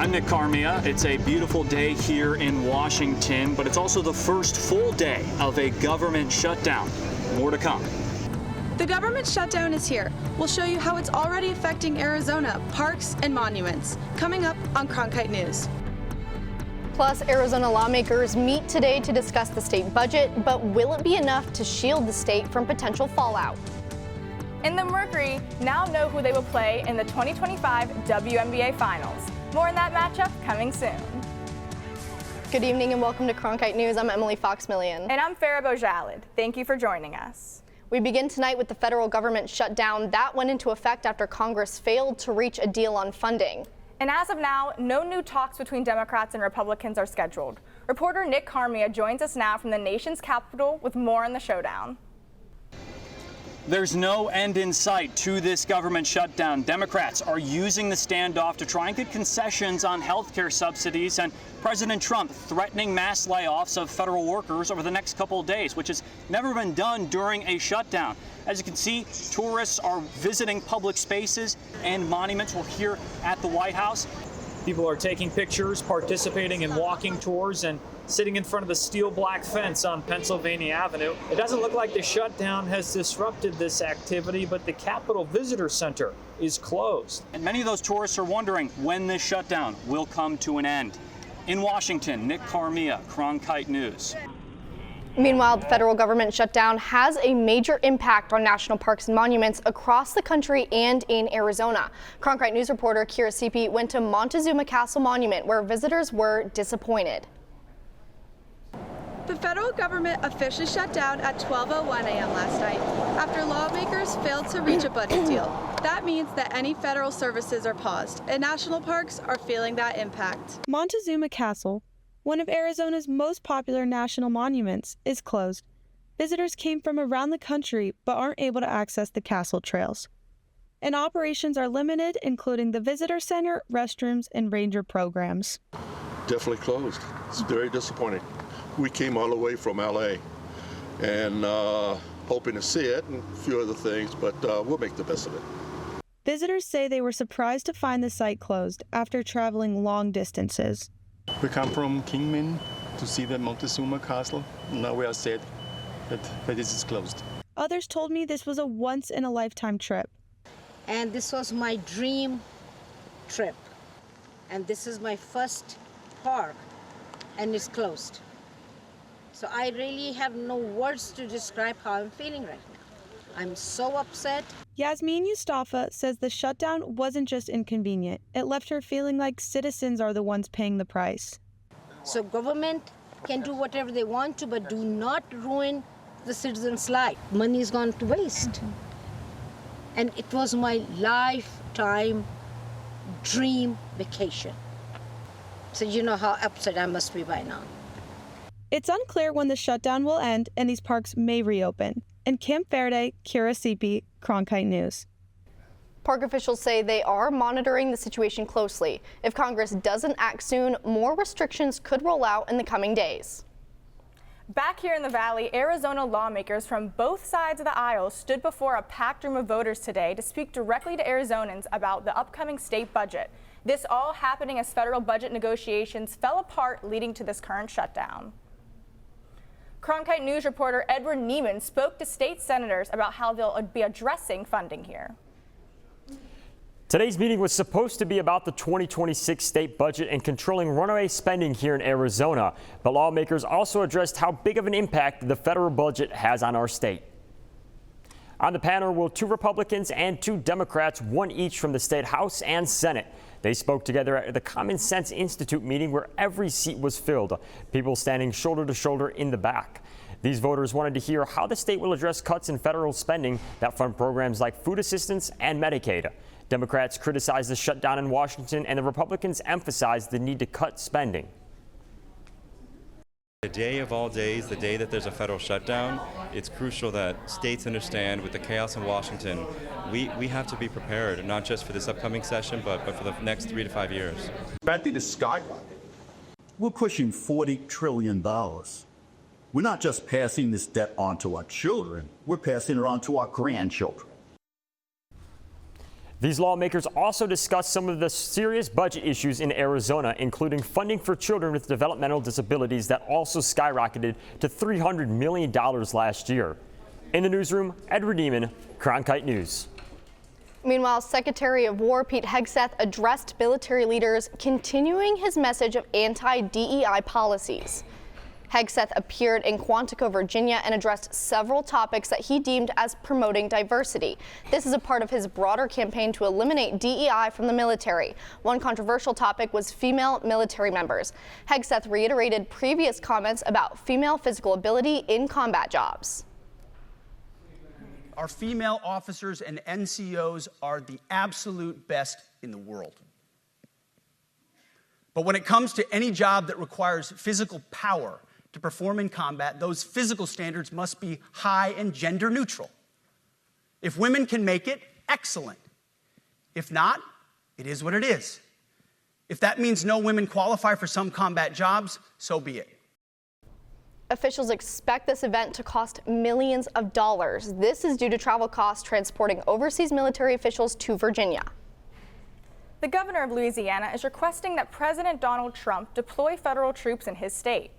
I'm Nick Carmia. It's a beautiful day here in Washington, but it's also the first full day of a government shutdown. More to come. The government shutdown is here. We'll show you how it's already affecting Arizona, parks, and monuments. Coming up on Cronkite News. Plus, Arizona lawmakers meet today to discuss the state budget, but will it be enough to shield the state from potential fallout? In the Mercury now know who they will play in the 2025 WNBA Finals. More on that matchup coming soon. Good evening and welcome to Cronkite News. I'm Emily Foxmillion. And I'm Farah Bojalid. Thank you for joining us. We begin tonight with the federal government shutdown. That went into effect after Congress failed to reach a deal on funding. And as of now, no new talks between Democrats and Republicans are scheduled. Reporter Nick Carmia joins us now from the nation's capital with more on the showdown. There's no end in sight to this government shutdown. Democrats are using the standoff to try and get concessions on health care subsidies, and President Trump threatening mass layoffs of federal workers over the next couple of days, which has never been done during a shutdown. As you can see, tourists are visiting public spaces and monuments. We're here at the White House. People are taking pictures, participating in walking tours, and sitting in front of the steel black fence on Pennsylvania Avenue. It doesn't look like the shutdown has disrupted this activity, but the Capitol Visitor Center is closed. And many of those tourists are wondering when this shutdown will come to an end. In Washington, Nick Carmia, Cronkite News. Meanwhile, the federal government shutdown has a major impact on national parks and monuments across the country and in Arizona. Cronkite News reporter Kira Sipi went to Montezuma Castle Monument, where visitors were disappointed. The federal government officially shut down at 12:01 a.m. last night after lawmakers failed to reach a budget deal. That means that any federal services are paused, and national parks are feeling that impact. Montezuma Castle, one of Arizona's most popular national monuments, is closed. Visitors came from around the country but aren't able to access the castle trails. And operations are limited, including the visitor center, restrooms, and ranger programs. Definitely closed. It's very disappointing. We came all the way from LA and hoping to see it and a few other things, but we'll make the best of it. Visitors say they were surprised to find the site closed after traveling long distances. We come from Kingman to see the Montezuma Castle. Now we are sad that this is closed. Others told me this was a once-in-a-lifetime trip. And this was my dream trip. And this is my first park, and it's closed. So I really have no words to describe how I'm feeling right now. I'm so upset. Yasmin Yustafa says the shutdown wasn't just inconvenient. It left her feeling like citizens are the ones paying the price. So government can do whatever they want to, but do not ruin the citizens' life. Money is gone to waste. And it was my lifetime dream vacation. So you know how upset I must be by now. It's unclear when the shutdown will end and these parks may reopen. In Camp Verde, Kira Sipi, Cronkite News. Park officials say they are monitoring the situation closely. If Congress doesn't act soon, more restrictions could roll out in the coming days. Back here in the Valley, Arizona lawmakers from both sides of the aisle stood before a packed room of voters today to speak directly to Arizonans about the upcoming state budget. This all happening as federal budget negotiations fell apart, leading to this current shutdown. Cronkite News reporter Edward Neiman spoke to state senators about how they'll be addressing funding here. Today's meeting was supposed to be about the 2026 state budget and controlling runaway spending here in Arizona, but lawmakers also addressed how big of an impact the federal budget has on our state. On the panel were 2 Republicans and 2 Democrats, one each from the state House and Senate. They spoke together at the Common Sense Institute meeting where every seat was filled, people standing shoulder to shoulder in the back. These voters wanted to hear how the state will address cuts in federal spending that fund programs like food assistance and Medicaid. Democrats criticized the shutdown in Washington, and the Republicans emphasized the need to cut spending. The day of all days, the day that there's a federal shutdown, it's crucial that states understand with the chaos in Washington, we have to be prepared, not just for this upcoming session, but for the next 3 to 5 years. Betty, the skyrocket. We're pushing $40 trillion. We're not just passing this debt on to our children, we're passing it on to our grandchildren. These lawmakers also discussed some of the serious budget issues in Arizona, including funding for children with developmental disabilities that also skyrocketed to $300 million last year. In the newsroom, Edward Neiman, Cronkite News. Meanwhile, Secretary of War Pete Hegseth addressed military leaders, continuing his message of anti-DEI policies. Hegseth appeared in Quantico, Virginia, and addressed several topics that he deemed as promoting diversity. This is a part of his broader campaign to eliminate DEI from the military. One controversial topic was female military members. Hegseth reiterated previous comments about female physical ability in combat jobs. Our female officers and NCOs are the absolute best in the world. But when it comes to any job that requires physical power to perform in combat, those physical standards must be high and gender neutral. If women can make it, excellent. If not, it is what it is. If that means no women qualify for some combat jobs, so be it. Officials expect this event to cost millions of dollars. This is due to travel costs transporting overseas military officials to Virginia. The governor of Louisiana is requesting that President Donald Trump deploy federal troops in his state.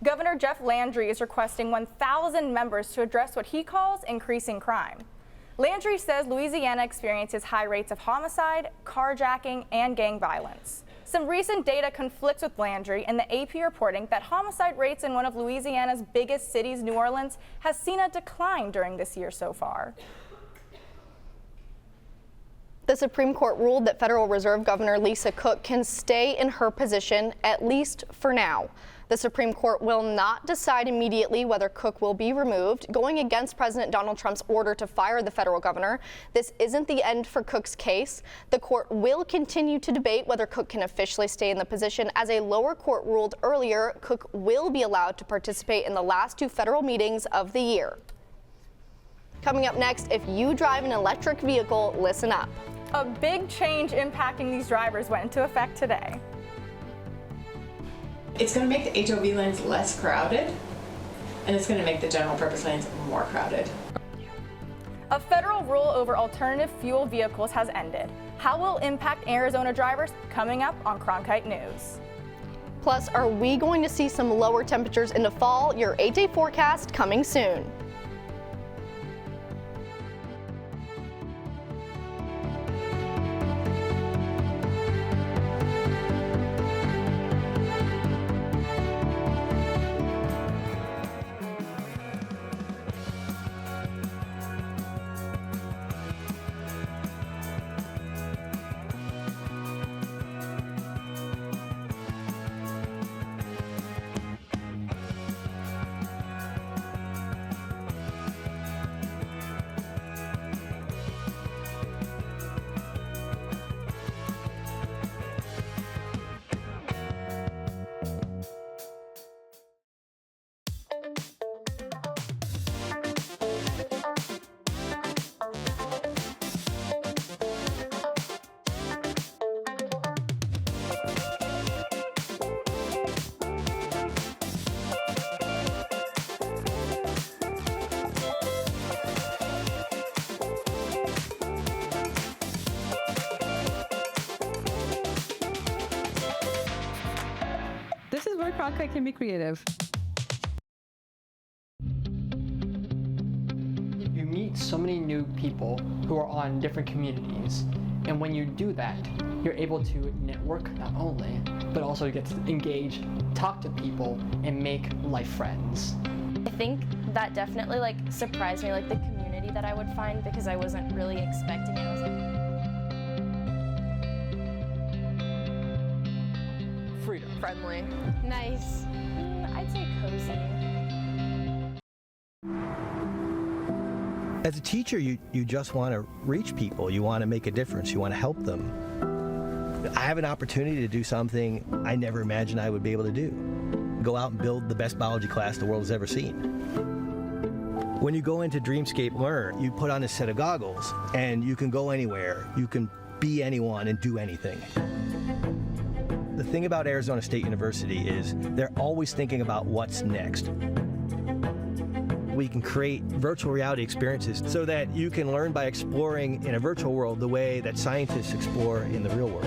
Governor Jeff Landry is requesting 1,000 members to address what he calls increasing crime. Landry says Louisiana experiences high rates of homicide, carjacking, and gang violence. Some recent data conflicts with Landry and the AP reporting that homicide rates in one of Louisiana's biggest cities, New Orleans, has seen a decline during this year so far. The Supreme Court ruled that Federal Reserve Governor Lisa Cook can stay in her position, at least for now. The Supreme Court will not decide immediately whether Cook will be removed, going against President Donald Trump's order to fire the federal governor. This isn't the end for Cook's case. The court will continue to debate whether Cook can officially stay in the position. As a lower court ruled earlier, Cook will be allowed to participate in the last two federal meetings of the year. Coming up next, if you drive an electric vehicle, listen up. A big change impacting these drivers went into effect today. It's going to make the HOV lanes less crowded, and it's going to make the general purpose lanes more crowded. A federal rule over alternative fuel vehicles has ended. How will it impact Arizona drivers? Coming up on Cronkite News. Plus, are we going to see some lower temperatures in the fall? Your 8-day forecast coming soon. This is where Cronkite can be creative. You meet so many new people who are on different communities, and when you do that, you're able to network not only, but also get to engage, talk to people, and make life friends. I think that definitely surprised me, the community that I would find, because I wasn't really expecting it. I was freedom. Friendly. Nice. I'd say cozy. As a teacher, you just want to reach people. You want to make a difference. You want to help them. I have an opportunity to do something I never imagined I would be able to do. Go out and build the best biology class the world has ever seen. When you go into Dreamscape Learn, you put on a set of goggles and you can go anywhere. You can be anyone and do anything. The thing about Arizona State University is they're always thinking about what's next. we can create virtual reality experiences so that you can learn by exploring in a virtual world the way that scientists explore in the real world.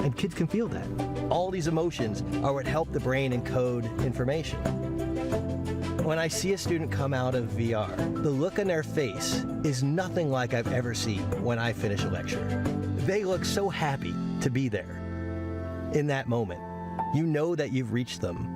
And kids can feel that. All these emotions are what help the brain encode information. When I see a student come out of VR, the look on their face is nothing like I've ever seen when I finish a lecture. They look so happy to be there. In that moment, you know that you've reached them.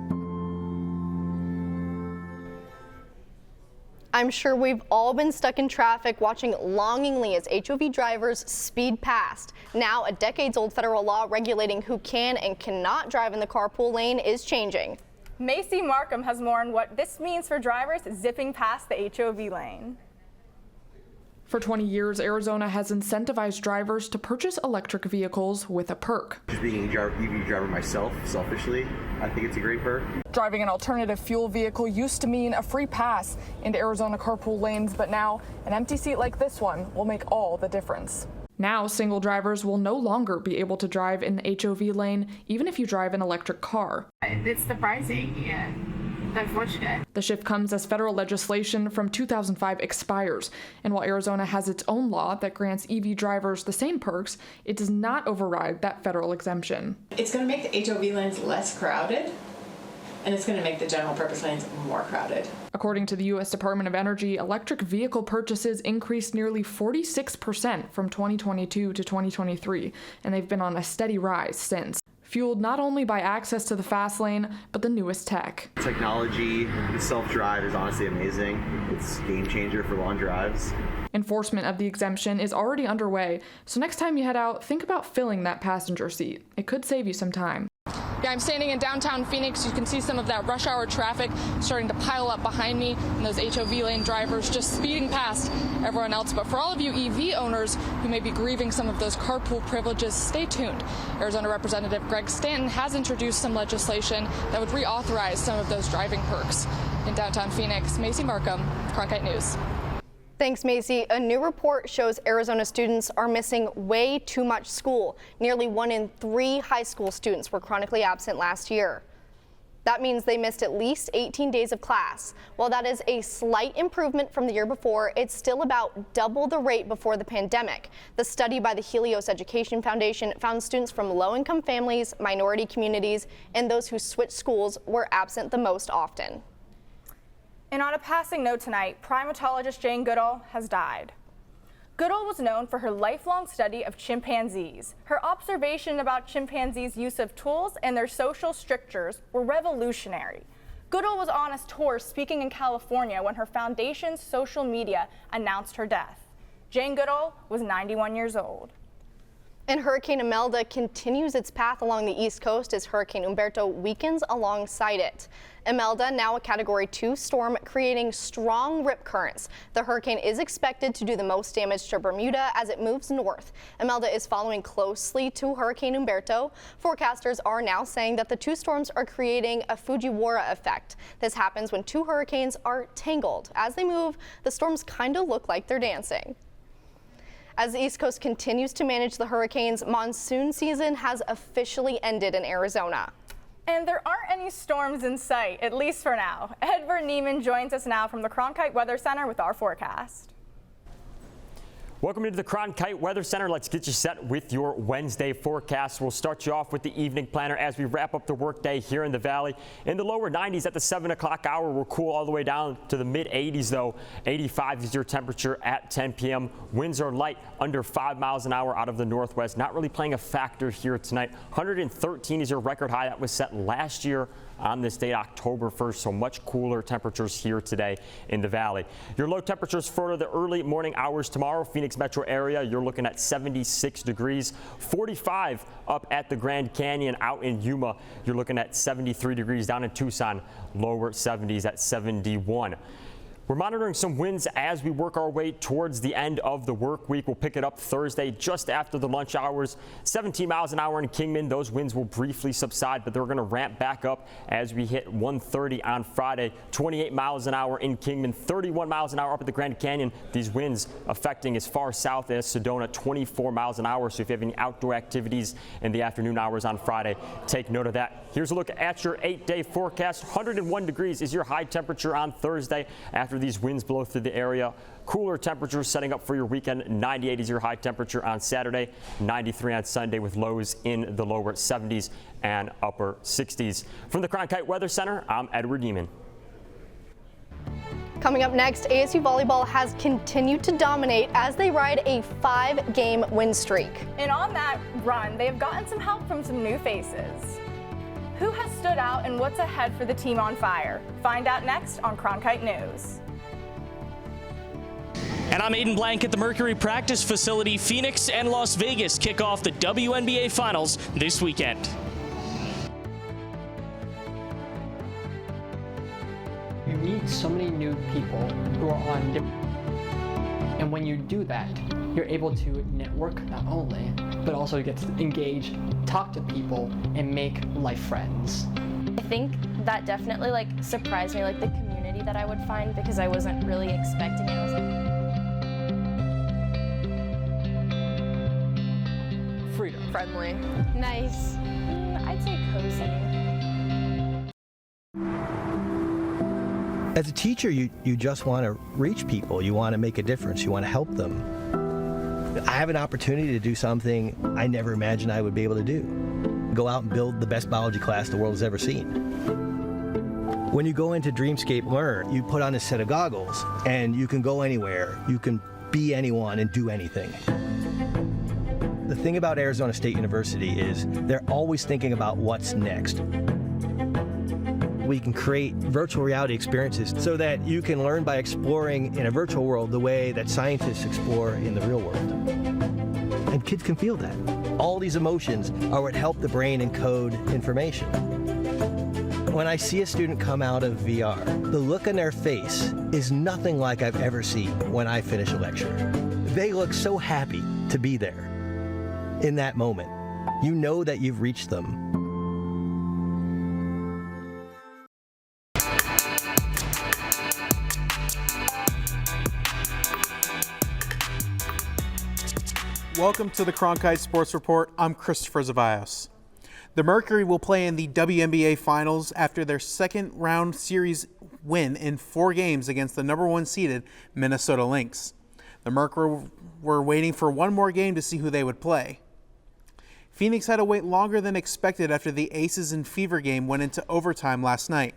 I'm sure we've all been stuck in traffic watching longingly as HOV drivers speed past. Now, a decades-old federal law regulating who can and cannot drive in the carpool lane is changing. Macy Markham has more on what this means for drivers zipping past the HOV lane. For 20 years, Arizona has incentivized drivers to purchase electric vehicles with a perk. Just being an EV driver myself, selfishly, I think it's a great perk. Driving an alternative fuel vehicle used to mean a free pass into Arizona carpool lanes, but now an empty seat like this one will make all the difference. Now, single drivers will no longer be able to drive in the HOV lane, even if you drive an electric car. It's surprising and unfortunate. The shift comes as federal legislation from 2005 expires, and while Arizona has its own law that grants EV drivers the same perks, it does not override that federal exemption. It's going to make the HOV lanes less crowded, and it's going to make the general purpose lanes more crowded. According to the U.S. Department of Energy, electric vehicle purchases increased nearly 46% from 2022 to 2023, and they've been on a steady rise since. Fueled not only by access to the fast lane, but the newest tech. Technology, the self-drive is honestly amazing. It's a game changer for long drives. Enforcement of the exemption is already underway, so next time you head out, think about filling that passenger seat. It could save you some time. Yeah, I'm standing in downtown Phoenix. You can see some of that rush hour traffic starting to pile up behind me, and those HOV lane drivers just speeding past everyone else. But for all of you EV owners who may be grieving some of those carpool privileges, stay tuned. Arizona Representative Greg Stanton has introduced some legislation that would reauthorize some of those driving perks. In downtown Phoenix, Macy Markham, Cronkite News. Thanks, Macy. A new report shows Arizona students are missing way too much school. Nearly 1 in 3 high school students were chronically absent last year. That means they missed at least 18 days of class. While that is a slight improvement from the year before, it's still about double the rate before the pandemic. The study by the Helios Education Foundation found students from low-income families, minority communities, and those who switched schools were absent the most often. And on a passing note tonight, primatologist Jane Goodall has died. Goodall was known for her lifelong study of chimpanzees. Her observation about chimpanzees' use of tools and their social strictures were revolutionary. Goodall was on a tour speaking in California when her foundation's social media announced her death. Jane Goodall was 91 years old. And Hurricane Imelda continues its path along the East Coast as Hurricane Humberto weakens alongside it. Imelda, now a Category 2 storm, creating strong rip currents. The hurricane is expected to do the most damage to Bermuda as it moves north. Imelda is following closely to Hurricane Humberto. Forecasters are now saying that the two storms are creating a Fujiwara effect. This happens when two hurricanes are tangled. As they move, the storms kind of look like they're dancing. As the East Coast continues to manage the hurricanes, monsoon season has officially ended in Arizona. And there aren't any storms in sight, at least for now. Edward Neiman joins us now from the Cronkite Weather Center with our forecast. Welcome into the Cronkite Weather Center. Let's get you set with your Wednesday forecast. We'll start you off with the evening planner as we wrap up the workday here in the valley. In the lower 90s at the 7 o'clock hour, we'll cool all the way down to the mid 80s though. 85 is your temperature at 10 p.m. Winds are light, under 5 miles an hour out of the northwest. Not really playing a factor here tonight. 113 is your record high that was set last year on this date, October 1st, so much cooler temperatures here today in the valley. Your low temperatures for the early morning hours tomorrow. Phoenix metro area, you're looking at 76 degrees, 45 up at the Grand Canyon. Out in Yuma, you're looking at 73 degrees. Down in Tucson, lower 70s at 71. We're monitoring some winds as we work our way towards the end of the work week. We'll pick it up Thursday just after the lunch hours. 17 miles an hour in Kingman. Those winds will briefly subside, but they're going to ramp back up as we hit 1:30 on Friday. 28 miles an hour in Kingman, 31 miles an hour up at the Grand Canyon. These winds affecting as far south as Sedona, 24 miles an hour. So if you have any outdoor activities in the afternoon hours on Friday, take note of that. Here's a look at your 8-day forecast. 101 degrees is your high temperature on Thursday after these winds blow through the area. Cooler temperatures setting up for your weekend. 98 is your high temperature on Saturday, 93 on Sunday with lows in the lower 70s and upper 60s. From the Cronkite Weather Center, I'm Edward Neiman. Coming up next, ASU Volleyball has continued to dominate as they ride a 5-game win streak. And on that run, they have gotten some help from some new faces. Who has stood out and what's ahead for the team on fire? Find out next on Cronkite News. And I'm Aiden Blank at the Mercury practice facility. Phoenix and Las Vegas kick off the WNBA Finals this weekend. You meet so many new people who are on different, and when you do that, you're able to network not only, but also get to engage, talk to people, and make life friends. I think that definitely surprised me, the community that I would find, because I wasn't really expecting it. I was freedom. Friendly. Nice. I'd say cozy. As a teacher, you just want to reach people. You want to make a difference. You want to help them. I have an opportunity to do something I never imagined I would be able to do. Go out and build the best biology class the world has ever seen. When you go into Dreamscape Learn, you put on a set of goggles and you can go anywhere. You can be anyone and do anything. The thing about Arizona State University is they're always thinking about what's next. We can create virtual reality experiences so that you can learn by exploring in a virtual world the way that scientists explore in the real world. And kids can feel that. All these emotions are what help the brain encode information. When I see a student come out of VR, the look on their face is nothing like I've ever seen when I finish a lecture. They look so happy to be there. In that moment, you know that you've reached them. Welcome to the Cronkite Sports Report. I'm Christopher Zavios. The Mercury will play in the WNBA Finals after their second round series win in 4 games against the #1 seeded Minnesota Lynx. The Mercury were waiting for one more game to see who they would play. Phoenix had to wait longer than expected after the Aces and Fever game went into overtime last night.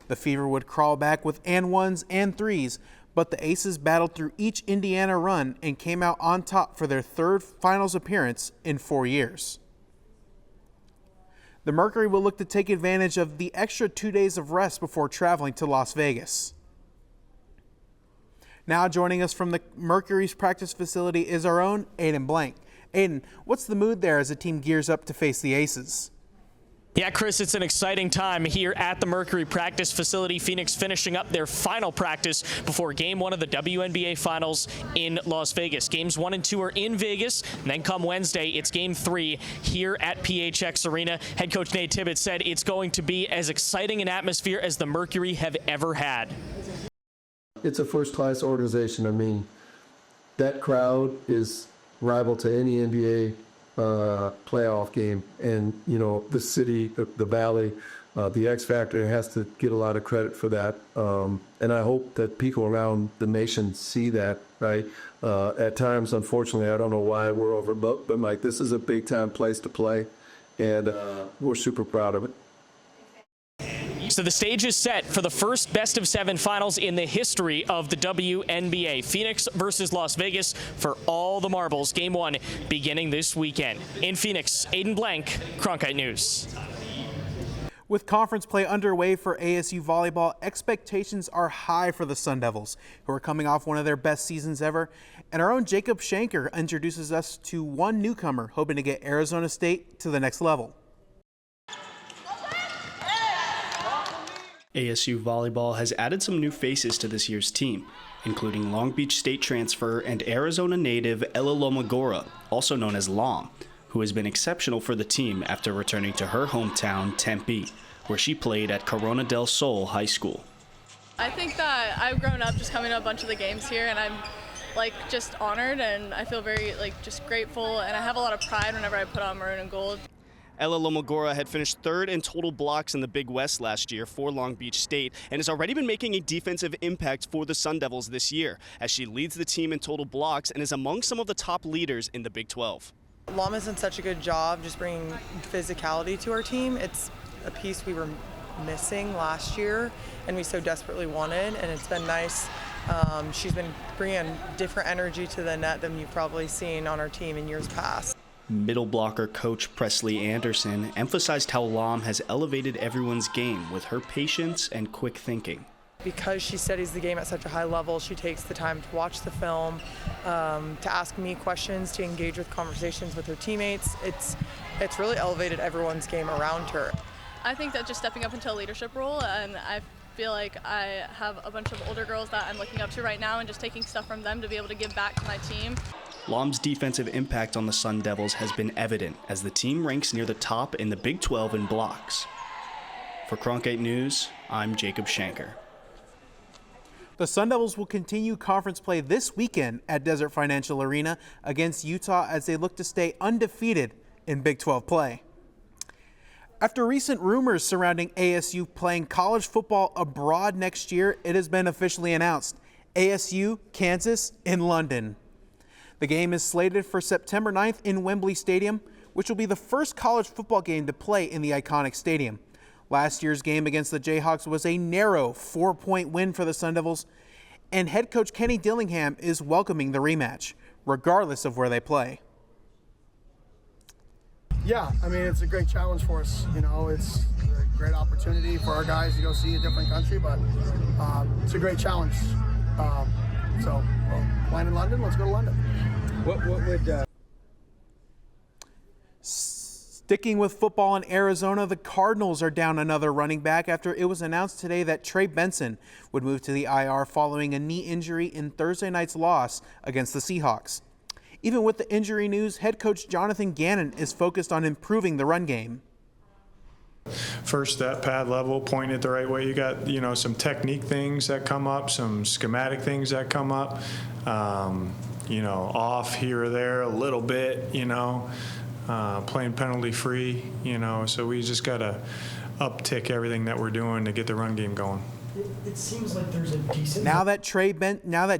The Fever would crawl back with and 1s and 3s, but the Aces battled through each Indiana run and came out on top for their 3rd finals appearance in 4 years. The Mercury will look to take advantage of the extra 2 days of rest before traveling to Las Vegas. Now joining us from the Mercury's practice facility is our own Aiden Blank. Aiden, what's the mood there as the team gears up to face the Aces? Yeah, Chris, it's an exciting time here at the Mercury practice facility. Phoenix finishing up their final practice before Game 1 of the WNBA Finals in Las Vegas. Games 1 and 2 are in Vegas, and then come Wednesday, it's Game 3 here at PHX Arena. Head coach Nate Tibbetts said it's going to be as exciting an atmosphere as the Mercury have ever had. It's a first-class organization. I mean, that crowd is rival to any NBA playoff game, and the city, the Valley, the X Factor has to get a lot of credit for that, and I hope that people around the nation see that, right? At times, unfortunately, I don't know why we're overbooked, but Mike, this is a big time place to play, and we're super proud of it. So the stage is set for the first best-of-7 finals in the history of the WNBA. Phoenix versus Las Vegas for all the marbles. Game 1 beginning this weekend. In Phoenix, Aiden Blank, Cronkite News. With conference play underway for ASU Volleyball, expectations are high for the Sun Devils, who are coming off one of their best seasons ever. And our own Jacob Shanker introduces us to one newcomer hoping to get Arizona State to the next level. ASU Volleyball has added some new faces to this year's team, including Long Beach State transfer and Arizona native Ella Lomagora, also known as Lom, who has been exceptional for the team after returning to her hometown, Tempe, where she played at Corona del Sol High School. I think that I've grown up just coming to a bunch of the games here, and I'm just honored, and I feel very just grateful, and I have a lot of pride whenever I put on maroon and gold. Ella Lomagora had finished third in total blocks in the Big West last year for Long Beach State and has already been making a defensive impact for the Sun Devils this year as she leads the team in total blocks and is among some of the top leaders in the Big 12. Lama's done such a good job just bringing physicality to our team. It's a piece we were missing last year and we so desperately wanted, and it's been nice. She's been bringing a different energy to the net than you've probably seen on our team in years past. Middle blocker coach Presley Anderson emphasized how Lom has elevated everyone's game with her patience and quick thinking. Because she studies the game at such a high level, she takes the time to watch the film, to ask me questions, to engage with conversations with her teammates. It's really elevated everyone's game around her. I think that just stepping up into a leadership role, and I feel like I have a bunch of older girls that I'm looking up to right now and just taking stuff from them to be able to give back to my team. Lom's defensive impact on the Sun Devils has been evident as the team ranks near the top in the Big 12 in blocks. For Cronkite News, I'm Jacob Shanker. The Sun Devils will continue conference play this weekend at Desert Financial Arena against Utah as they look to stay undefeated in Big 12 play. After recent rumors surrounding ASU playing college football abroad next year, it has been officially announced: ASU, Kansas, in London. The game is slated for September 9th in Wembley Stadium, which will be the first college football game to play in the iconic stadium. Last year's game against the Jayhawks was a narrow 4-point win for the Sun Devils, and head coach Kenny Dillingham is welcoming the rematch, regardless of where they play. Yeah, I mean, it's a great challenge for us. You know, it's a great opportunity for our guys to go see a different country, but it's a great challenge. So, playing in London, let's go to London. What would... Sticking with football in Arizona, the Cardinals are down another running back after it was announced today that Trey Benson would move to the IR following a knee injury in Thursday night's loss against the Seahawks. Even with the injury news, head coach Jonathan Gannon is focused on improving the run game. First, that pad level, pointing it the right way. You got, some technique things that come up, some schematic things that come up, off here or there a little bit, playing penalty free, so we just got to uptick everything that we're doing to get the run game going. It seems like there's a decent... Now that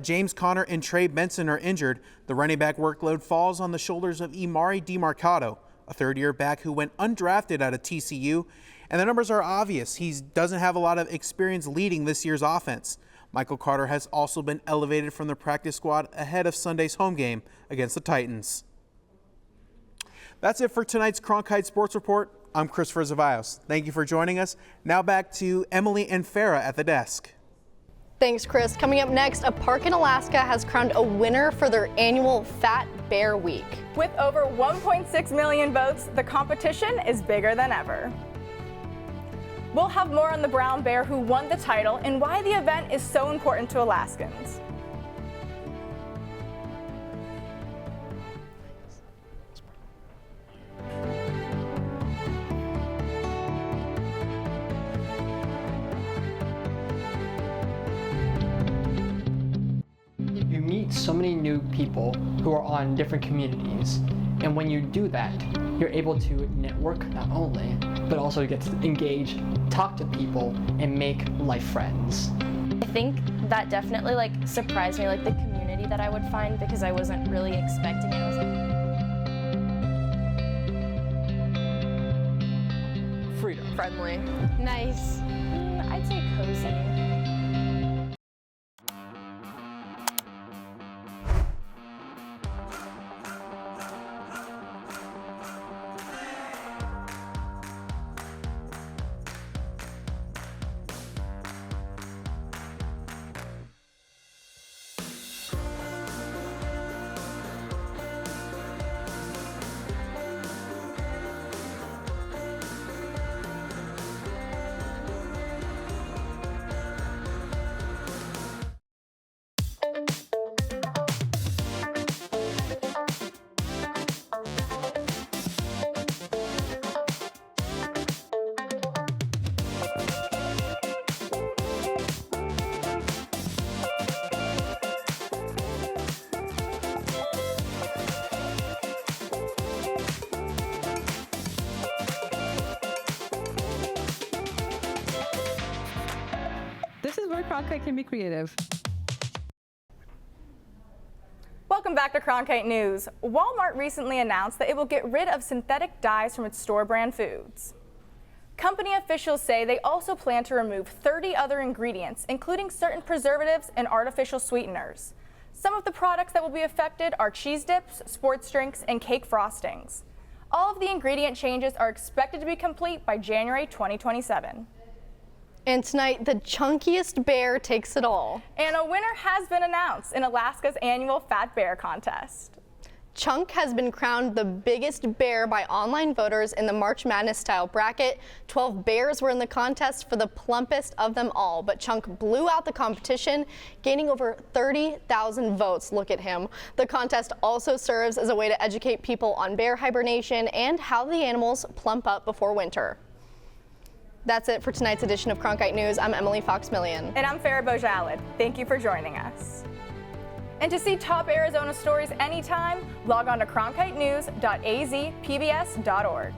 James Conner and Trey Benson are injured, the running back workload falls on the shoulders of Imari DeMarcado, a third-year back who went undrafted out of TCU, and the numbers are obvious. He doesn't have a lot of experience leading this year's offense. Michael Carter has also been elevated from the practice squad ahead of Sunday's home game against the Titans. That's it for tonight's Cronkite Sports Report. I'm Christopher Zavios. Thank you for joining us. Now back to Emily and Farah at the desk. Thanks, Chris. Coming up next, a park in Alaska has crowned a winner for their annual Fat Bear Week. With over 1.6 million votes, the competition is bigger than ever. We'll have more on the brown bear who won the title and why the event is so important to Alaskans. You meet so many new people who are on different communities, and when you do that, you're able to network not only, but also get to engage, talk to people, and make life friends. I think that definitely surprised me, the community that I would find, because I wasn't really expecting it. I was freedom. Friendly. Nice. I'd say cozy. Cronkite can be creative. Welcome back to Cronkite News. Walmart recently announced that it will get rid of synthetic dyes from its store brand foods. Company officials say they also plan to remove 30 other ingredients, including certain preservatives and artificial sweeteners. Some of the products that will be affected are cheese dips, sports drinks, and cake frostings. All of the ingredient changes are expected to be complete by January 2027. And tonight, the chunkiest bear takes it all. And a winner has been announced in Alaska's annual Fat Bear Contest. Chunk has been crowned the biggest bear by online voters in the March Madness style bracket. 12 bears were in the contest for the plumpest of them all, but Chunk blew out the competition, gaining over 30,000 votes. Look at him. The contest also serves as a way to educate people on bear hibernation and how the animals plump up before winter. That's it for tonight's edition of Cronkite News. I'm Emily Fox-Millian. And I'm Farah Bojalid. Thank you for joining us. And to see top Arizona stories anytime, log on to cronkitenews.azpbs.org.